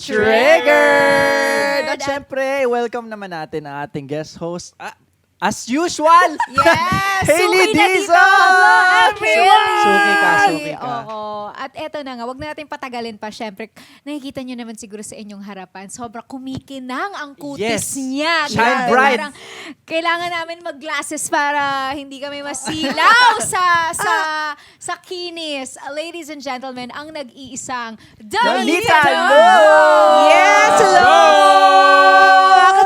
Triggered! At syempre, welcome naman natin ang ating guest host. As usual! Yes! Hailey Suki na dito! Dizon! Hello, everyone! Suki ka. Oo. At eto na nga, wag na natin patagalin pa. Siyempre, nakikita nyo naman siguro sa inyong harapan, sobra kumikinang ang kutis Yes. niya. Shine Grabe, bright. parang kailangan namin mag-glasses para hindi kami masilaw sa kinis. Ladies and gentlemen, ang nag-iisang Donita Donita Lo! Yes, hello!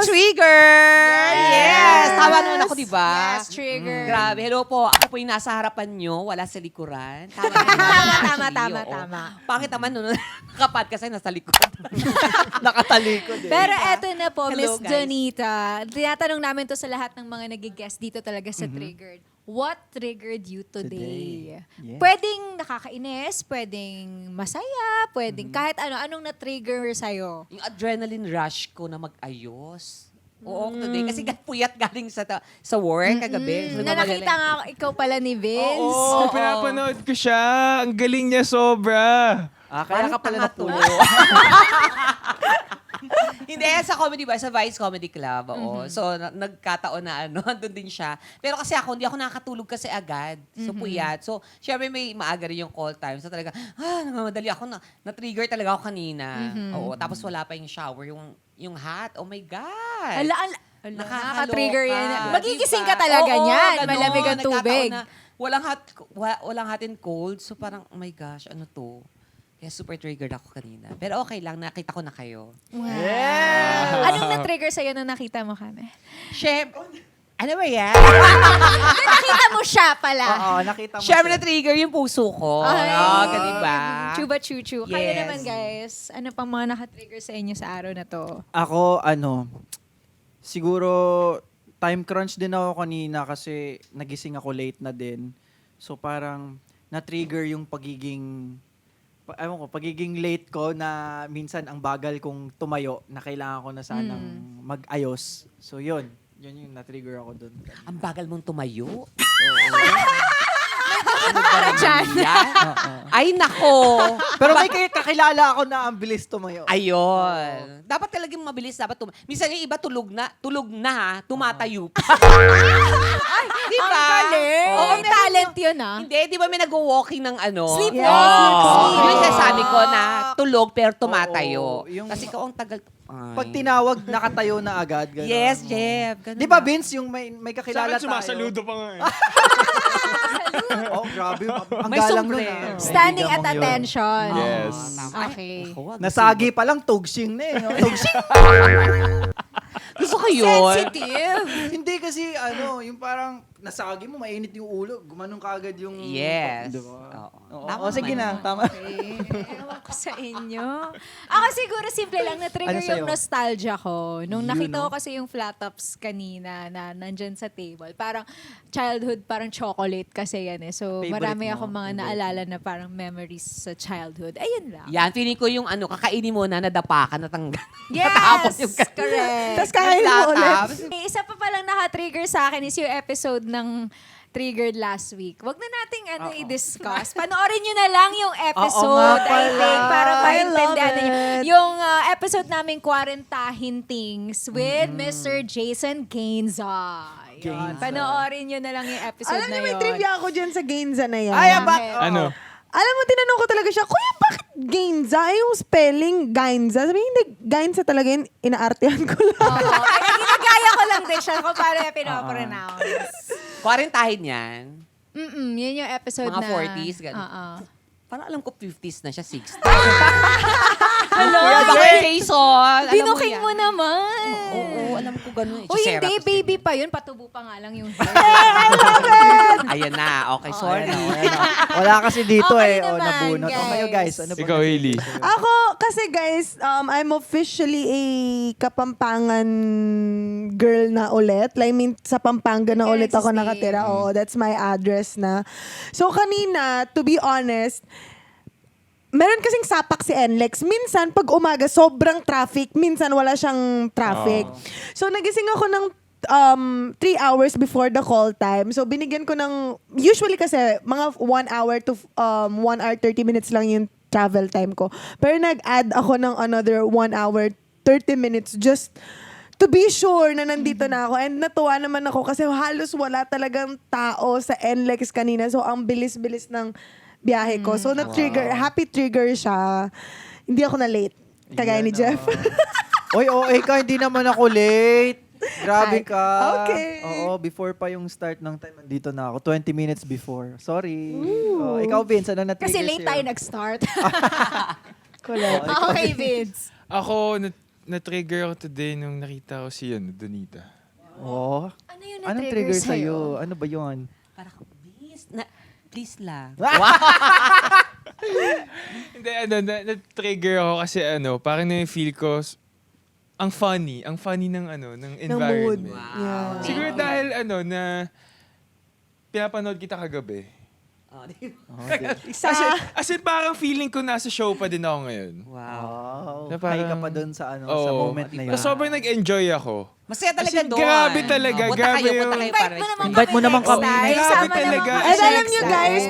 Trigger! Yes! Tama naman ako, di ba? Yes, trigger. Grabe. Hello po. Ako po yung nasa harapan nyo, wala sa likuran. Tama, Tama. Bakit naman nun, nakapat kasi nasa likod. Nakatalikod eh. Pero eto na po, Hello, Miss guys. Donita. Tinatanong namin to sa lahat ng mga nag-guest dito talaga sa Triggered. What triggered you today? Yes. Pwedeng nakakainis, pwedeng masaya, pwedeng kahit ano. Anong na-trigger sa'yo? Yung adrenaline rush ko na mag-ayos. Oo, today. Kasi puyat galing sa work kagabi. So, Na nakita nga ikaw pala ni Vince. Oo, pinapanood ko siya. Ang galing niya sobra. Kaya ka pala natulog. Hindi, sa comedy ba? Sa Vice Comedy Club. Oo. So, nagkataon na andun din siya. Pero kasi hindi ako nakakatulog kasi agad. So, puyat. So, syempre may maaga rin yung call time. So, talaga, namamadali ako. Na-trigger talaga ako kanina. Oo. Tapos wala pa yung shower. Yung hot. Oh my God. Nakaka-trigger yan. Nakakaloka. Magigising Diba? ka talaga Oo, niyan. ganon. Malamig ang tubig. Nagkataon na walang hot and cold. So parang, oh my gosh, ano to? Kaya super triggered ako kanina. Pero okay lang, nakita ko na kayo. Wow. Yes! Anong na-trigger sa'yo nung nakita mo kami? Chef, ano ba yan? Nakita mo siya pala. Oo, nakita mo Siyempre siya. na-trigger yung puso ko. Ay. Diba? Chuba chuchu. Kayo Yes. naman guys, ano pang mga naka-trigger sa inyo sa araw na to? Ako, siguro time crunch din ako kanina kasi nagising ako late na din. So parang na-trigger yung pagiging late ko na minsan ang bagal kong tumayo na kailangan ko na sanang mag-ayos. So yun yung na-trigger ako dun. Ang bagal mong tumayo. Para dyan. Ay, nako. Pero may kakilala ako na ang bilis tumayo. Ayun. Dapat talagang mabilis. Minsan yung iba tulog na, tumatayo pa. Di ba? Ang galing. Oo, May talent yun ah. Hindi, di ba may nag-walking ng ano? Sleepwalking. Yun yung sasabi ko na tulog pero tumatayo. Oo, yung- Kasi ikaw ang tagal. Ay. Pag tinawag, nakatayo na agad. Ganun. Yes, Jeff. Ganun Di ba, na. Vince, yung may Sa kakilala akin tayo? sumasaludo pa nga eh. Oh, grabe. Ang May galang nun. sombrero. Standing Kaibigan at mong yun. attention. Yes. Tama. Okay. Ay, naku, Nasagi pa lang, tugsing na eh. No? Tugsing. Gusto ko yun. Sensitive. Hindi kasi, yung parang nasagi mo, mainit yung ulo. Gumanong kaagad yung... Yes. Di ba? Oo. Oo, Tama sige naman. na. Tama. Okay. Ewan ko sa inyo. Ako siguro simple lang, na-trigger Ano sa'yo? yung nostalgia ko. Nung Yun, nakita ko no? kasi yung flat tops kanina na nandyan sa table. Parang childhood, parang chocolate kasi yan eh. So Favorite marami mo? akong mga Favorite. naalala na parang memories sa childhood. Ayun lang. Yan, feeling ko yung kakainin mo na, nadapa ka, natanggal. Yes! Natapos yung Correct. Tapos kakainin mo ulit. Okay, isa pa palang naka-trigger sa akin is yung episode ng Triggered last week. Wag na nating i-discuss. Panoorin nyo na lang yung episode, nga I pala. think, para I maintindihan love niyo. it. Yung episode namin, Quarantahin Things with Mr. Jason Gainza. Yun. Gainza. Panoorin nyo na lang yung episode Alam na niyo, yun. may trivia ako dyan sa Gainza na yan. Ay, aba. Bakit? Ano? Alam mo, tinanong ko talaga siya, Kuya, bakit Gainza? Ay, yung spelling, Gainza. Sabi, hindi, Gainza talaga yun, inaartehan ko lang. Oo. Ay, ginagaya ko lang din siya kung paano niya pinapronounce. Quarantine yan. Yun yung episode Mga na... 40s, ganun. Oo. Parang alam ko 50s na siya, 60s. Hello? Jason! Alam Binuking yan. mo naman. Oo, alam ko ganun. Uy, Chisera hindi. kasi. Baby pa yun. Patubo pa nga lang yung hair. Ayan na. Okay, sorry. Wala kasi dito Okay eh. O, naman, nabunot. O, kayo guys. Ano ba? Ikaw, Hailey. Ako, kasi guys, I'm officially a Kapampangan girl na ulit. Like, I mean, sa Pampanga na ulit ako Stay. nakatira. Oo, that's my address na. So, kanina, to be honest, meron kasing sapak si NLEX. Minsan, pag umaga, sobrang traffic. Minsan, wala siyang traffic. So, nagising ako ng 3 hours before the call time. So, binigyan ko ng... Usually kasi, mga 1 hour to 1 hour 30 minutes lang yung travel time ko. Pero nag-add ako ng another 1 hour, 30 minutes just to be sure na nandito na ako. And natuwa naman ako kasi halos wala talagang tao sa NLEX kanina. So, ang bilis-bilis ng biyahe ko. So, na-trigger, happy trigger siya. Hindi ako na late. Kagaya ni Jeff. Oy, ka, hindi naman ako late. Grabe Ay, ka. okay. Oo, before pa yung start ng time, andito na ako. 20 minutes before. Sorry. Oh, ikaw, Vince, ano na-trigger Kasi late sa'yo? tayo nag-start. Correct. Okay, Vince. Ako, na-trigger ako today nung nakita ko si Donita. Oh. Ano yung Anong na-trigger trigger sa'yo? sa'yo? Ano ba yun? Parang, please lang. Hindi, na-trigger ako kasi parang na-feel ko, ang funny ng ng Ng mood. environment. Yeah. Siguro dahil na pinapanood kita kagabi. Oh, di ba? Oh, di- As in parang feeling ko nasa show pa din ako ngayon. Wow. Wow. Na parang- High ka pa dun sa, sa Oo. moment na yun. So, sobrang nag-enjoy ako. Masaya talaga As in, doon. grabe talaga, Punta grabe kayo, yung- punta kayo Invite para mo naman Invite mo naman next kami. time. Grabe Sama talaga. naman And kami alam next nyo time. guys,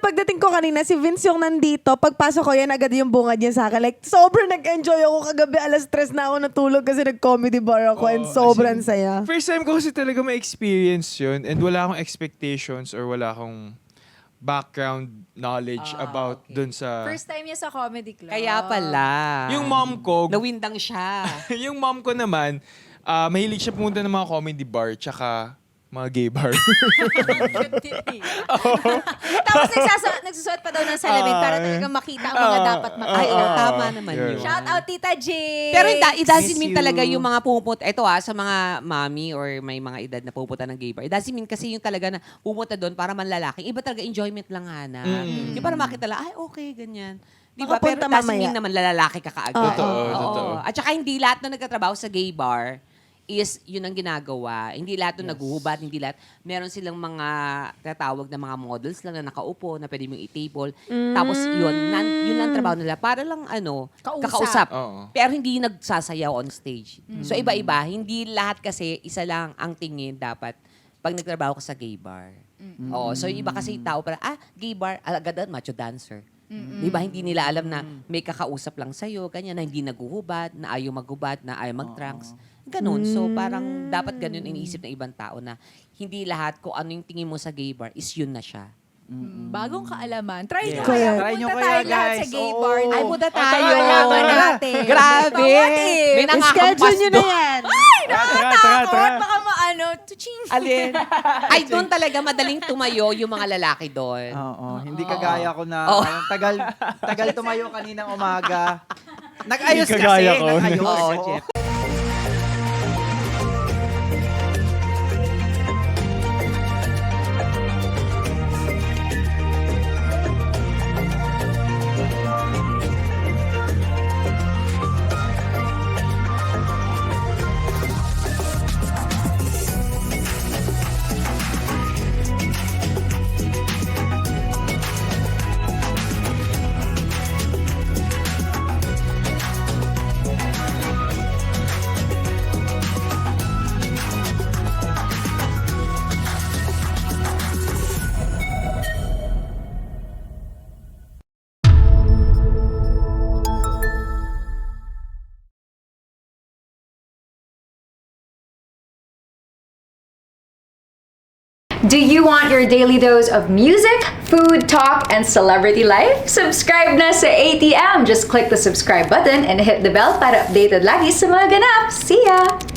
pagdating ko kanina, si Vince yung nandito, pagpasok ko yan agad yung bungad niya sa akin. Like, sobrang nag-enjoy ako kagabi. Alas 3 na ako natulog kasi nag-comedy bar ako and Oo, sobrang as in, saya. First time ko kasi talaga ma-experience yun and wala akong expectations or wala akong background knowledge about okay. dun sa... First time niya sa comedy club. Kaya pala. Yung mom ko, Nawindang siya. yung mom ko naman, mahilig siya pumunta ng mga comedy bar tsaka mga gay bar. Tapos nagsusuot pa daw ng salamin para talaga makita ang mga dapat makita. Ay, tama naman Yeah. yun. Shout out, Tita J! Pero it doesn't Miss mean you. talaga yung mga pumunta, ito sa mga mami or may mga edad na pupunta ng gay bar. It doesn't mean kasi yung talaga na pumunta doon para manlalaki. Iba talaga enjoyment lang hanap. Yung para makita lang, ay okay, ganyan. Di ba? Pero Makapunta it doesn't mamaya. mean naman lalaki ka kaagad. Totoo. At saka hindi lahat na nagtatrabaho sa gay bar is yun ang ginagawa. Hindi lahat na naghuhubad, hindi lahat. Meron silang mga tatawag na mga models lang na nakaupo na pwede mong i-table. Tapos yun lang trabaho nila. Para lang kakausap. Oo. Pero hindi nagsasayaw on stage. So iba-iba. Hindi lahat kasi isa lang ang tingin dapat pag nagtrabaho ka sa gay bar. Oo. So iba kasi tao para, gay bar, agad macho dancer. Diba, hindi nila alam na may kakausap lang sa'yo, ganyan, na hindi naguhubad, na ayaw maghubad, na ayaw mag-trunks. Ganun. So, parang dapat ganun iniisip ng ibang tao na hindi lahat kung ano yung tingin mo sa gay bar is yun na siya. Bagong kaalaman. Try nyo Yes. kaya. Try nyo Punta kaya, tayo lahat sa guys. gay Oo. bar. Ay, punta tayo. Kailangan natin. Grabe. What if? May nangakampas Schedule nyo na doon. yan. Nakakatakot. Baka maano. Tuching. Alin? Ay, doon talaga madaling tumayo yung mga lalaki doon. Oo, hindi kagaya ko na tagal tumayo kaninang umaga. Nag-ayos Hindi kasi. kagaya ko. Nag-ayos. Oo, Oo. Jeff. Do you want your daily dose of music, food, talk, and celebrity life? Subscribe na sa ATM! Just click the subscribe button and hit the bell para updated lagi sa mga ganap. See ya!